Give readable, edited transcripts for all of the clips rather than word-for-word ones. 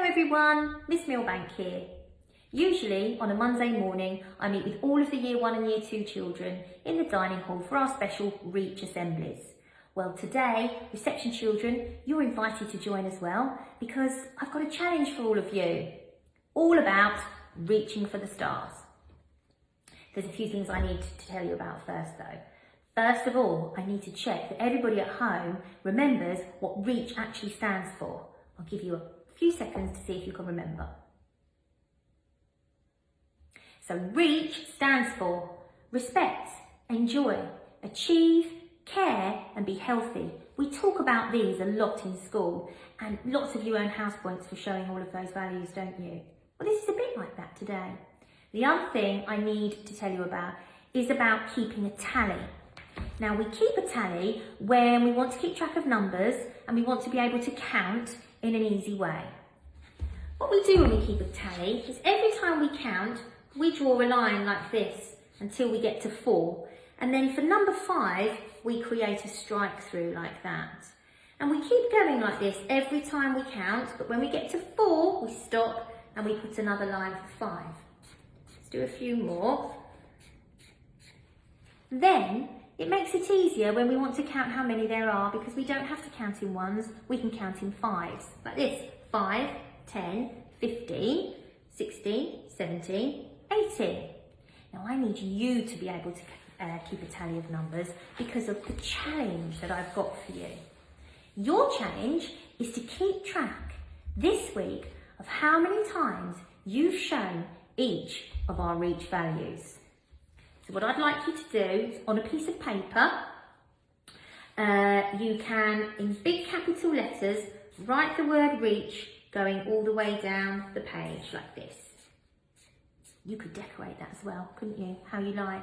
everyone, Miss Milbank here. Usually on a Monday morning I meet with all of the Year 1 and Year 2 children in the dining hall for our special Reach assemblies. Well, today, reception children, you're invited to join as well because I've got a challenge for all of you, all about reaching for the stars. There's a few things I need to tell you about first though. First of all, I need to check that everybody at home remembers what REACH actually stands for. I'll give you a few seconds to see if you can remember. So REACH stands for respect, enjoy, achieve, care and be healthy. We talk about these a lot in school and lots of you earn house points for showing all of those values, don't you? Well, this is a bit like that today. The other thing I need to tell you about is about keeping a tally. Now we keep a tally when we want to keep track of numbers and we want to be able to count in an easy way. What we do when we keep a tally is every time we count, we draw a line like this until we get to 4. And then for number 5, we create a strike through like that. And we keep going like this every time we count, but when we get to 4, we stop and we put another line for 5. Let's do a few more. Then it makes it easier when we want to count how many there are because we don't have to count in ones, we can count in 5s. Like this, 5, 10, 15, 16, 17, 18. Now I need you to be able to keep a tally of numbers because of the challenge that I've got for you. Your challenge is to keep track this week of how many times you've shown each of our REACH values. So what I'd like you to do is on a piece of paper, you can, in big capital letters, write the word REACH going all the way down the page like this. You could decorate that as well, couldn't you? How you like.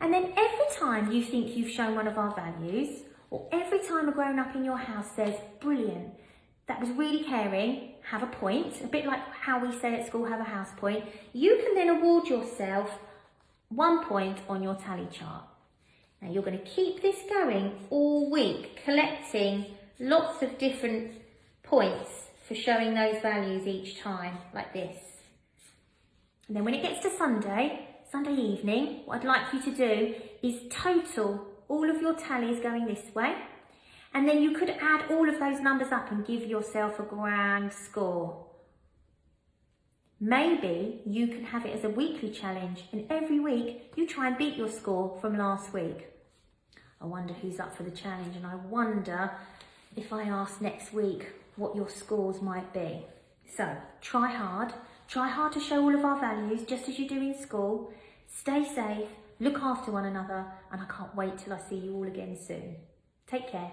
And then every time you think you've shown one of our values, or every time a grown-up in your house says, brilliant, that was really caring, have a point, a bit like how we say at school, have a house point, you can then award yourself 1 point on your tally chart. Now you're going to keep this going all week, collecting lots of different points for showing those values each time, like this. And then when it gets to Sunday evening, what I'd like you to do is total all of your tallies going this way. And then you could add all of those numbers up and give yourself a grand score. Maybe you can have it as a weekly challenge and every week you try and beat your score from last week. I wonder who's up for the challenge and I wonder if I ask next week what your scores might be. So try hard to show all of our values just as you do in school. Stay safe, look after one another and I can't wait till I see you all again soon. Take care.